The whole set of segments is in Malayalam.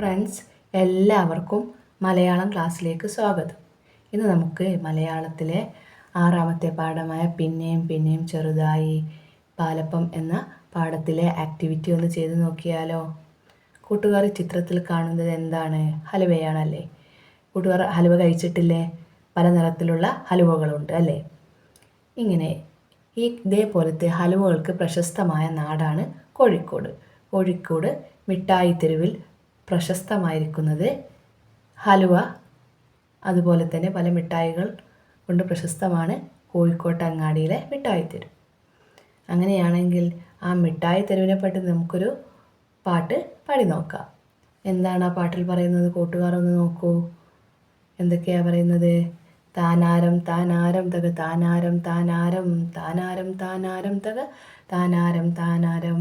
ഫ്രണ്ട്സ്, എല്ലാവർക്കും മലയാളം ക്ലാസ്സിലേക്ക് സ്വാഗതം. ഇന്ന് നമുക്ക് മലയാളത്തിലെ 6ാമത്തെ പാഠമായ പിന്നെയും പിന്നെയും ചെറുതായി പാലപ്പം എന്ന പാഠത്തിലെ ആക്ടിവിറ്റി ഒന്ന് ചെയ്ത് നോക്കിയാലോ? കൂട്ടുകാർ ചിത്രത്തിൽ കാണുന്നത് എന്താണ്? ഹലുവയാണല്ലേ? കൂട്ടുകാർ ഹലുവ കഴിച്ചിട്ടില്ലേ? പല നിറത്തിലുള്ള ഹലുവകളുണ്ട് അല്ലേ? ഇതേപോലത്തെ ഹലുവകൾക്ക് പ്രശസ്തമായ നാടാണ് കോഴിക്കോട്. കോഴിക്കോട് മിഠായി തെരുവിൽ പ്രശസ്തമായിരിക്കുന്നത് ഹലുവ, അതുപോലെ തന്നെ പല മിഠായികൾ കൊണ്ട് പ്രശസ്തമാണ് കോഴിക്കോട്ട് അങ്ങാടിയിലെ മിഠായി തെരുവ്. അങ്ങനെയാണെങ്കിൽ ആ മിഠായി തെരുവിനെ പറ്റി നമുക്കൊരു പാട്ട് പാടി നോക്കാം. എന്താണ് ആ പാട്ടിൽ പറയുന്നത്? കൂട്ടുകാർ ഒന്ന് നോക്കൂ. എന്തൊക്കെയാണ് പറയുന്നത്? താനാരം താനാരം തക താനാരം താനാരം താനാരം താനാരം തക താനാരം താനാരം.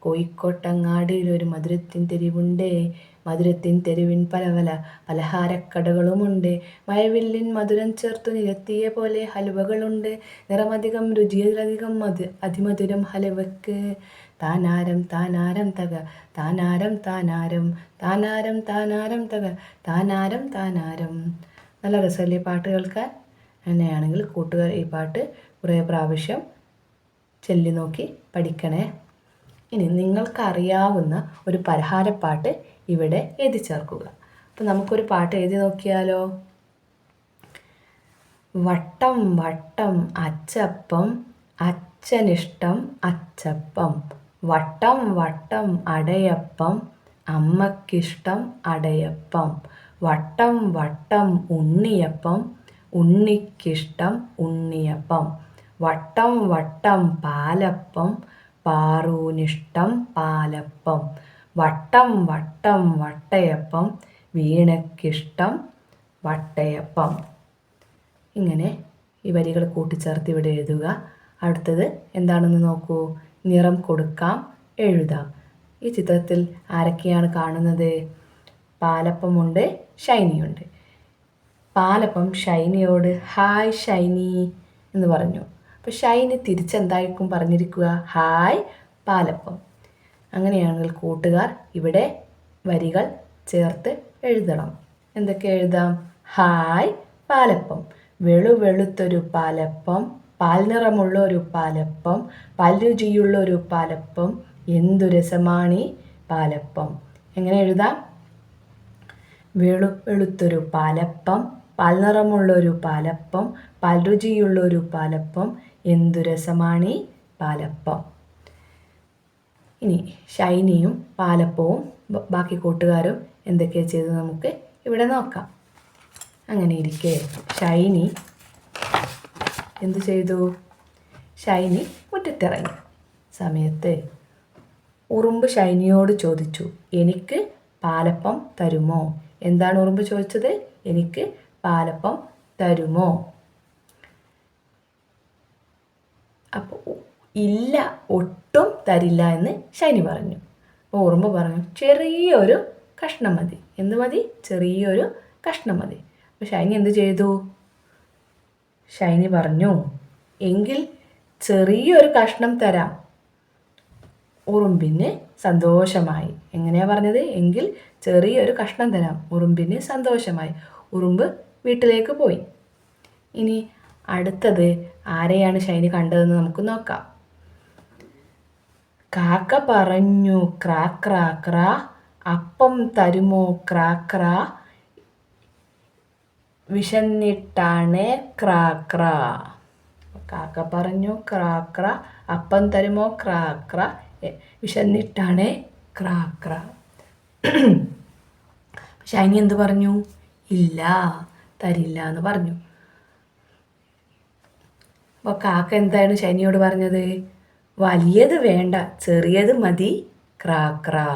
കോഴിക്കോട്ടങ്ങാടിയിൽ ഒരു മധുരത്തിൻ തെരുവുണ്ട്. മധുരത്തിൻ തെരുവിൻ പല പല പലഹാരക്കടകളുമുണ്ട്. മഴവില്ലിൻ മധുരം ചേർത്തു നിരത്തിയ പോലെ ഹലുവകളുണ്ട്. നിറമധികം രുചിയിലധികം അതിമധുരം ഹലുവക്ക്. താനാരം താനാരം തക താനാരം താനാരം താനാരം താനാരം തക താനാരം താനാരം. നല്ല രസമല്ലേ പാട്ട് കേൾക്കാൻ? അങ്ങനെയാണെങ്കിൽ കൂട്ടുകാർ ഈ പാട്ട് കുറേ പ്രാവശ്യം ചൊല്ലി നോക്കി പഠിക്കണേ. ഇനി നിങ്ങൾക്കറിയാവുന്ന ഒരു പലഹാരപ്പാട്ട് ഇവിടെ എഴുതി ചേർക്കുക. അപ്പോൾ നമുക്കൊരു പാട്ട് എഴുതി നോക്കിയാലോ? വട്ടം വട്ടം അച്ചപ്പം, അച്ഛനിഷ്ടം അച്ചപ്പം. വട്ടം വട്ടം അടയപ്പം, അമ്മക്കിഷ്ടം അടയപ്പം. വട്ടം വട്ടം ഉണ്ണിയപ്പം, ഉണ്ണിക്കിഷ്ടം ഉണ്ണിയപ്പം. വട്ടം വട്ടം പാലപ്പം, പാറൂനിഷ്ടം പാലപ്പം. വട്ടം വട്ടം വട്ടയപ്പം, വീണയ്ക്കിഷ്ടം വട്ടയപ്പം. ഇങ്ങനെ ഈ വരികൾ കൂട്ടിച്ചേർത്ത് ഇവിടെ എഴുതുക. അടുത്തത് എന്താണെന്ന് നോക്കൂ. നിറം കൊടുക്കാം, എഴുതാം. ഈ ചിത്രത്തിൽ ആരൊക്കെയാണ് കാണുന്നത്? പാലപ്പമുണ്ട്, ഷൈനിയുണ്ട്. പാലപ്പം ഷൈനിയോട് ഹായ് ഷൈനി എന്ന് പറഞ്ഞു. അപ്പോൾ ഷൈനി തിരിച്ചെന്തായിരിക്കും പറഞ്ഞിരിക്കുക? ഹായ് പാലപ്പം. അങ്ങനെയാണെങ്കിൽ കൂട്ടുകാർ ഇവിടെ വരികൾ ചേർത്ത് എഴുതണം. എന്തൊക്കെ എഴുതാം? ഹായ് പാലപ്പം, വെളുവെളുത്തൊരു പാലപ്പം, പാൽ നിറമുള്ള ഒരു പാലപ്പം, പാൽരുചിയുള്ള ഒരു പാലപ്പം, എന്തു രസമാണീ പാലപ്പം. എങ്ങനെ എഴുതാം? വെളുത്തൊരു പാലപ്പം, പാൽ നിറമുള്ളൊരു പാലപ്പം, പാൽ രുചിയുള്ളൊരു പാലപ്പം, എന്തു രസമാണീ പാലപ്പം. ഇനി ഷൈനിയും പാലപ്പവും ബാക്കി കൂട്ടുകാരും എന്തൊക്കെയാണ് ചെയ്തത് നമുക്ക് ഇവിടെ നോക്കാം. അങ്ങനെ ഇരിക്കെ ഷൈനി എന്തു ചെയ്തു? ഷൈനി മുറ്റത്തിറങ്ങി സമയത്ത് ഉറുമ്പ് ഷൈനിയോട് ചോദിച്ചു, എനിക്ക് പാലപ്പം തരുമോ? എന്താണ് ഉറുമ്പ് ചോദിച്ചത്? എനിക്ക് പാലപ്പം തരുമോ? അപ്പോൾ ഇല്ല, ഒട്ടും തരില്ല എന്ന് ഷൈനി പറഞ്ഞു. അപ്പോൾ ഉറുമ്പ് പറഞ്ഞു, ചെറിയൊരു കഷ്ണം മതി. എന്ത് മതി? ചെറിയൊരു കഷ്ണം മതി. അപ്പോൾ ഷൈനി എന്ത് ചെയ്തു? ഷൈനി പറഞ്ഞു, എങ്കിൽ ചെറിയൊരു കഷ്ണം തരാം. ഉറുമ്പിന് സന്തോഷമായി. എങ്ങനെയാണ് പറഞ്ഞത്? എങ്കിൽ ചെറിയൊരു കഷ്ണം തരാം. ഉറുമ്പിന് സന്തോഷമായി. ഉറുമ്പ് വീട്ടിലേക്ക് പോയി. ഇനി അടുത്തത് ആരെയാണ് ഷൈനി കണ്ടതെന്ന് നമുക്ക് നോക്കാം. കാക്ക പറഞ്ഞു ക്രാ ക്രാ ക്രാ, അപ്പം തരുമോ ക്രാ ക്രാ, വിശന്നിട്ടാണ് ക്രാ ക്രാ. കാക്ക പറഞ്ഞു ക്രാ ക്രാ, അപ്പം തരുമോ ക്രാ ക്രാ, വിശന്നിട്ടാണ് ക്രാ ക്രാ. ഷൈനി എന്ത് പറഞ്ഞു? ഇല്ല, തരില്ല എന്ന് പറഞ്ഞു. അപ്പോൾ കാക്ക എന്താണ് ഷൈനിയോട് പറഞ്ഞത്? വലിയത് വേണ്ട, ചെറിയത് മതി ക്രാ ക്രാ.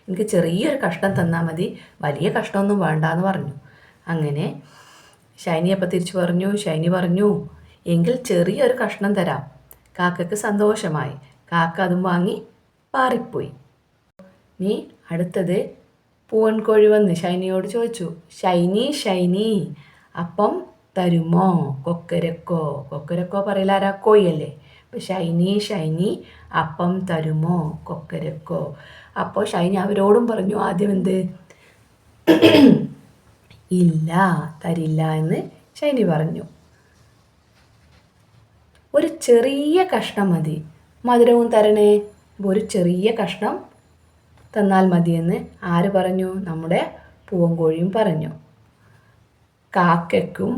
എനിക്ക് ചെറിയൊരു കഷ്ണം തന്നാൽ മതി, വലിയ കഷ്ണമൊന്നും വേണ്ട എന്ന് പറഞ്ഞു. അങ്ങനെ ഷൈനി അപ്പം തിരിച്ചു പറഞ്ഞു. ഷൈനി പറഞ്ഞു, എങ്കിൽ ചെറിയൊരു കഷ്ണം തരാം. കാക്കയ്ക്ക് സന്തോഷമായി. കാക്ക അതും വാങ്ങി പാറിപ്പോയി. നീ അടുത്തത് പൂവൻകോഴി വന്ന് ഷൈനിയോട് ചോദിച്ചു, ഷൈനി ഷൈനി അപ്പം തരുമോ? കൊക്കരക്കോ. കൊക്കരക്കോ പറയില്ല, ആരാ? കോഴിയല്ലേ. അപ്പോൾ ഷൈനി ഷൈനി അപ്പം തരുമോ? കൊക്കരക്കോ. അപ്പോൾ ഷൈനി അവരോടും പറഞ്ഞു ആദ്യം എന്ത്? ഇല്ല, തരില്ല എന്ന് ഷൈനി പറഞ്ഞു. ഒരു ചെറിയ കഷ്ണം മതി, മധുരവും തരണേ. ഒരു ചെറിയ കഷ്ണം തന്നാൽ മതിയെന്ന് ആര് പറഞ്ഞു? നമ്മുടെ പൂവൻകോഴിയും പറഞ്ഞു. കാക്കയ്ക്കും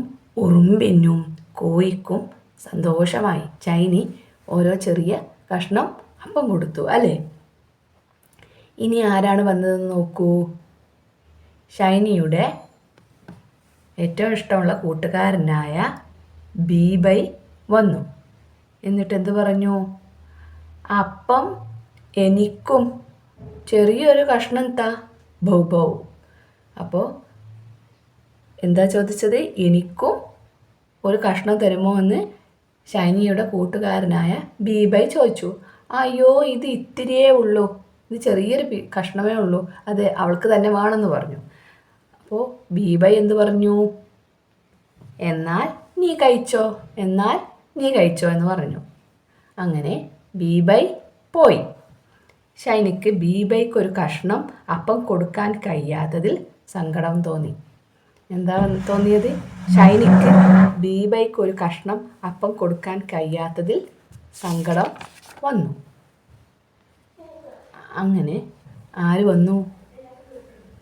ഉറുമ്പിനും കോഴിക്കും സന്തോഷമായി. ഷൈനി ഓരോ ചെറിയ കഷ്ണം അപ്പം കൊടുത്തു അല്ലേ? ഇനി ആരാണ് വന്നതെന്ന് നോക്കൂ. ഷൈനിയുടെ ഏറ്റവും ഇഷ്ടമുള്ള കൂട്ടുകാരനായ ബീബൈ വന്നു. എന്നിട്ട് എന്ത് പറഞ്ഞു? അപ്പം എനിക്കും ചെറിയൊരു കഷ്ണം താ, ബൗ ബൗ. അപ്പോൾ എന്താ ചോദിച്ചത്? എനിക്കും ഒരു കഷ്ണം തരുമോ എന്ന് ഷൈനിയുടെ കൂട്ടുകാരനായ ബീബൈ ചോദിച്ചു. അയ്യോ, ഇത് ഇത്തിരിയേ ഉള്ളൂ, ഇത് ചെറിയൊരു കഷ്ണമേ ഉള്ളൂ, അത് അവൾക്ക് തന്നെ വേണമെന്ന് പറഞ്ഞു. അപ്പോൾ ബീബൈ എന്ത് പറഞ്ഞു? എന്നാൽ നീ കഴിച്ചോ എന്ന് പറഞ്ഞു. അങ്ങനെ ബീബൈ പോയി. ഷൈനിക്ക് ബീബൈക്ക് ഒരു കഷ്ണം അപ്പം കൊടുക്കാൻ കഴിയാത്തതിൽ സങ്കടം തോന്നി. എന്താ തോന്നിയത്? ഷൈനിക്ക് ബീബൈക്ക് ഒരു കഷ്ണം അപ്പം കൊടുക്കാൻ കഴിയാത്തതിൽ സങ്കടം വന്നു. അങ്ങനെ ആര് വന്നു?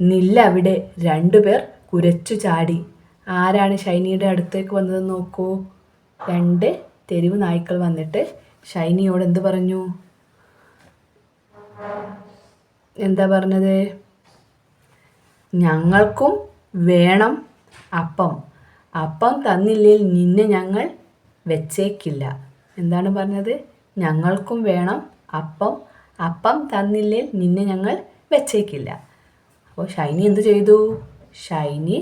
നില്ലവിടെ. രണ്ടുപേർ കുരച്ചു ചാടി. ആരാണ് ഷൈനിയുടെ അടുത്തേക്ക് വന്നതെന്ന് നോക്കൂ. 2 തെരുവ് നായ്ക്കൾ വന്നിട്ട് ഷൈനിയോട് എന്ത് പറഞ്ഞു? എന്താ പറഞ്ഞത്? ഞങ്ങൾക്കും വേണം അപ്പം, അപ്പം തന്നില്ലെങ്കിൽ നിന്നെ ഞങ്ങൾ വെച്ചേക്കില്ല. എന്താണ് പറഞ്ഞത്? ഞങ്ങൾക്കും വേണം അപ്പം, അപ്പം തന്നില്ലെങ്കിൽ നിന്നെ ഞങ്ങൾ വെച്ചേക്കില്ല. അപ്പോൾ ഷൈനി എന്ത് ചെയ്തു? ഷൈനി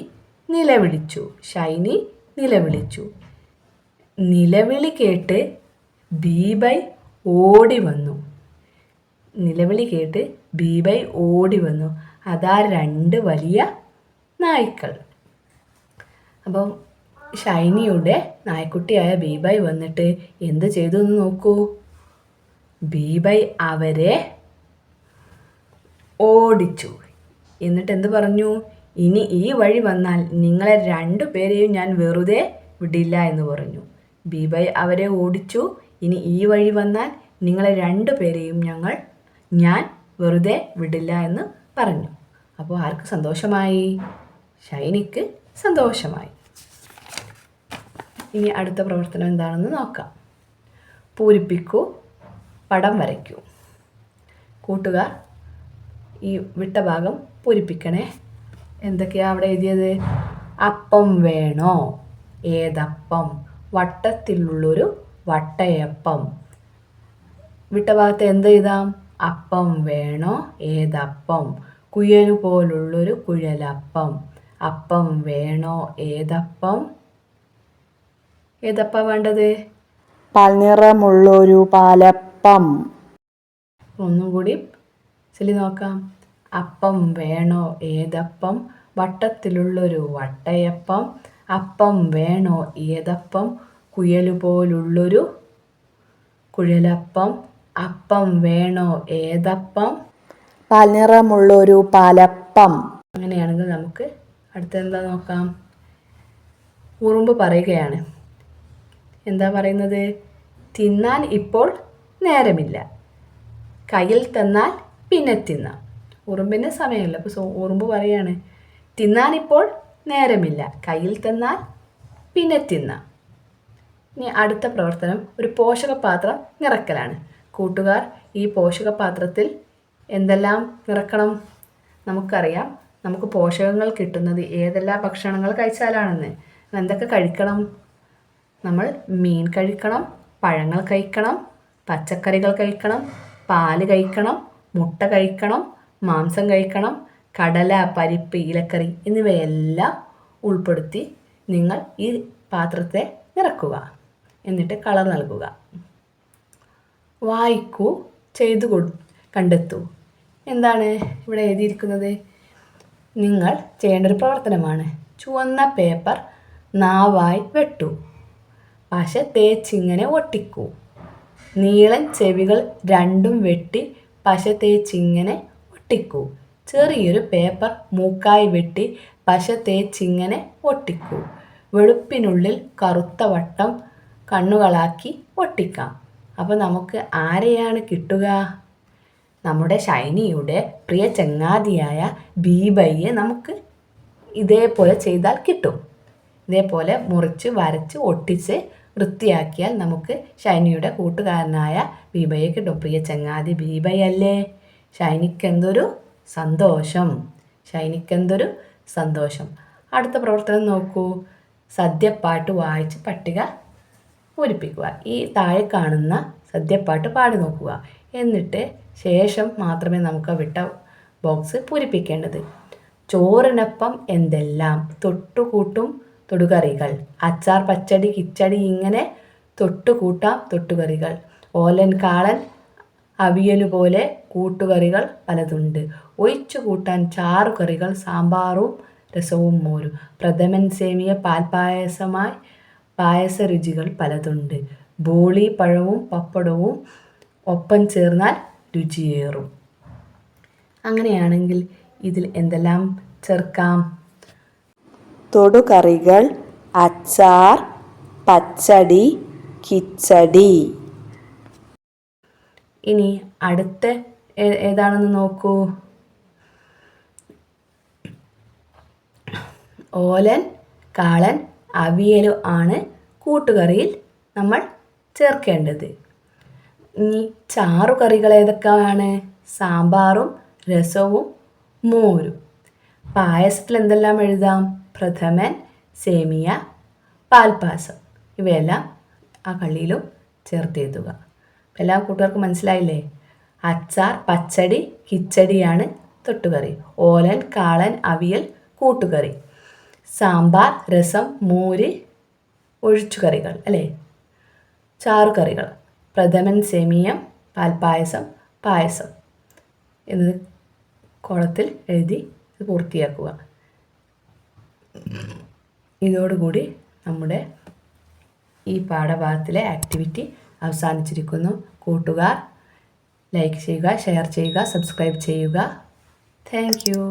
നിലവിളിച്ചു. നിലവിളി കേട്ട് ബീബൈ ഓടി വന്നു. അതാ 2 വലിയ നായ്ക്കൾ. അപ്പം ഷൈനിയുടെ നായ്ക്കുട്ടിയായ ബീബൈ വന്നിട്ട് എന്ത് ചെയ്തു എന്ന് നോക്കൂ. ബീബൈ അവരെ ഓടിച്ചു. എന്നിട്ട് എന്ത് പറഞ്ഞു? ഇനി ഈ വഴി വന്നാൽ നിങ്ങളെ 2 പേരെയും ഞാൻ വെറുതെ വിടില്ല എന്ന് പറഞ്ഞു. ബീബൈ അവരെ ഓടിച്ചു. ഇനി ഈ വഴി വന്നാൽ നിങ്ങളെ 2 പേരെയും ഞാൻ വെറുതെ വിടില്ല എന്ന് പറഞ്ഞു. അപ്പോൾ ആർക്ക് സന്തോഷമായി? ഷൈനിക്ക് സന്തോഷമായി. ഇനി അടുത്ത പ്രവർത്തനം എന്താണെന്ന് നോക്കാം. പൂരിപ്പിക്കൂ, പടം വരയ്ക്കൂ. കൂട്ടുകാർ ഈ വിട്ട ഭാഗം പൂരിപ്പിക്കണേ. എന്തൊക്കെയാണ് അവിടെ എഴുതിയത്? അപ്പം വേണോ? ഏതപ്പം? വട്ടത്തിലുള്ളൊരു വട്ടയപ്പം. വിട്ട ഭാഗത്ത് എന്ത് എഴുതാം? അപ്പം വേണോ? ഏതപ്പം? കുയൽ പോലുള്ളൊരു കുഴലപ്പം. അപ്പം വേണോ? ഏതപ്പം? ഏതപ്പം വേണ്ടത്? പാൽനിറമുള്ളൊരു പാലപ്പം. ഒന്നും കൂടി ചൊല്ലി നോക്കാം. അപ്പം വേണോ? ഏതപ്പം? വട്ടത്തിലുള്ളൊരു വട്ടയപ്പം. അപ്പം വേണോ? ഏതപ്പം? കുയലുപോലുള്ളൊരു കുഴലപ്പം. അപ്പം വേണോ? ഏതപ്പം? പാൽനിറമുള്ളൊരു പാലപ്പം. അങ്ങനെയാണെങ്കിൽ നമുക്ക് അടുത്തെന്താ നോക്കാം. ഉറുമ്പ് പറയുകയാണ്. എന്താ പറയുന്നത്? തിന്നാൻ ഇപ്പോൾ നേരമില്ല, കയ്യിൽ തന്നാൽ പിന്നെ തിന്നാം. ഉറുമ്പിന് സമയമില്ല. അപ്പോൾ ഉറുമ്പ് പറയാണ്, തിന്നാനിപ്പോൾ നേരമില്ല, കയ്യിൽ തന്നാൽ പിന്നെ തിന്നാം. ഇനി അടുത്ത പ്രവർത്തനം ഒരു പോഷകപാത്രം നിറക്കലാണ്. കൂട്ടുകാർ ഈ പോഷകപാത്രത്തിൽ എന്തെല്ലാം നിറക്കണം? നമുക്കറിയാം നമുക്ക് പോഷകങ്ങൾ കിട്ടുന്നത് ഏതെല്ലാം ഭക്ഷണങ്ങൾ കഴിച്ചാലാണെന്ന്. എന്തൊക്കെ കഴിക്കണം? നമ്മൾ മീൻ കഴിക്കണം, പഴങ്ങൾ കഴിക്കണം, പച്ചക്കറികൾ കഴിക്കണം, പാല് കഴിക്കണം, മുട്ട കഴിക്കണം, മാംസം കഴിക്കണം, കടല, പരിപ്പ്, ഇലക്കറി എന്നിവയെല്ലാം ഉൾപ്പെടുത്തി നിങ്ങൾ ഈ പാത്രത്തെ നിറക്കുക. എന്നിട്ട് കളർ നൽകുക. വായിക്കൂ, ചെയ്തു കണ്ടെത്തൂ. എന്താണ് ഇവിടെ എഴുതിയിരിക്കുന്നത്? നിങ്ങൾ ചെയ്യേണ്ട ഒരു പ്രവർത്തനമാണ്. ചുവന്ന പേപ്പർ നാവായി വെട്ടൂ, പശ തേച്ചിങ്ങനെ ഒട്ടിക്കൂ. നീളൻ ചെവികൾ 2 വെട്ടി പശ തേച്ചിങ്ങനെ ഒട്ടിക്കൂ. ചെറിയൊരു പേപ്പർ മൂക്കായി വെട്ടി പശ തേച്ചിങ്ങനെ ഒട്ടിക്കൂ. വെളുപ്പിനുള്ളിൽ കറുത്ത വട്ടം കണ്ണുകളാക്കി ഒട്ടിക്കാം. അപ്പോൾ നമുക്ക് ആരെയാണ് കിട്ടുക? നമ്മുടെ ഷൈനിയുടെ പ്രിയ ചങ്ങാതിയായ ബീബയെ നമുക്ക് ഇതേപോലെ ചെയ്താൽ കിട്ടും. ഇതേപോലെ മുറിച്ച് വരച്ച് ഒട്ടിച്ച് വൃത്തിയാക്കിയാൽ നമുക്ക് ഷൈനിയുടെ കൂട്ടുകാരനായ ബീബയെ കിട്ടും. പ്രിയ ചങ്ങാതി ബീബയല്ലേ? ഷൈനിക്കെന്തൊരു സന്തോഷം, ഷൈനിക്കെന്തൊരു സന്തോഷം. അടുത്ത പ്രവർത്തനം നോക്കൂ. സദ്യപ്പാട്ട് വായിച്ച് പട്ടിക പൂരിപ്പിക്കുക. ഈ താഴെ കാണുന്ന സദ്യപ്പാട്ട് പാടി നോക്കുക. എന്നിട്ട് ശേഷം മാത്രമേ നമുക്ക് വിട്ട ബോക്സ് പൂരിപ്പിക്കേണ്ടത്. ചോറിനൊപ്പം എന്തെല്ലാം? തൊട്ടുകൂട്ടും തൊടുകറികൾ. അച്ചാർ, പച്ചടി, കിച്ചടി ഇങ്ങനെ തൊട്ടുകൂട്ടാം തൊട്ടുകറികൾ. ഓലൻ, കാളൻ, അവിയല് പോലെ കൂട്ടുകറികൾ പലതുണ്ട്. ഒഴിച്ചു കൂട്ടാൻ ചാറുകറികൾ, സാമ്പാറും രസവും മോരും. പ്രഥമൻ, സേമിയ, പാൽപ്പായസമായി പായസ രുചികൾ പലതുണ്ട്. ബോളി, പഴവും പപ്പടവും ഒപ്പം ചേർന്നാൽ രുചിയേറും. അങ്ങനെയാണെങ്കിൽ ഇതിൽ എന്തെല്ലാം ചേർക്കാം? തൊടുകറികൾ, അച്ചാർ, പച്ചടി, കിച്ചടി. ഇനി അടുത്ത ഏതാണെന്ന് നോക്കൂ. ഓലൻ, കാളൻ, അവിയലും ആണ് കൂട്ടുകറിയിൽ നമ്മൾ ചേർക്കേണ്ടത്. ഇനി ചാറുകറികൾ ഏതൊക്കെയാണ്? സാമ്പാറും രസവും മോരും. പായസത്തിൽ എന്തെല്ലാം എഴുതാം? പ്രഥമൻ, സേമിയ, പാൽപ്പായസം. ഇവയെല്ലാം ആ കള്ളിയിലും ചേർത്ത് എഴുതുക. എല്ലാ കൂട്ടുകാർക്കും മനസ്സിലായില്ലേ? അച്ചാർ, പച്ചടി, കിച്ചടിയാണ് തൊട്ടുകറി. ഓലൻ, കാളൻ, അവിയൽ കൂട്ടുകറി. സാമ്പാർ, രസം, മോര് ഒഴിച്ചുകറികൾ അല്ലേ? ചാറുകറികൾ. പ്രഥമൻ, സേമിയം, പാൽപ്പായസം, പായസം എന്നത് കോളത്തിൽ എഴുതി ഇത് പൂർത്തിയാക്കുക. ഇതോടുകൂടി നമ്മുടെ ഈ പാഠഭാഗത്തിലെ ആക്ടിവിറ്റി അവസാനിച്ചിരിക്കുന്നു. കൂട്ടുകാർ ലൈക്ക് ചെയ്യുക, ഷെയർ ചെയ്യുക, സബ്സ്ക്രൈബ് ചെയ്യുക. Thank you.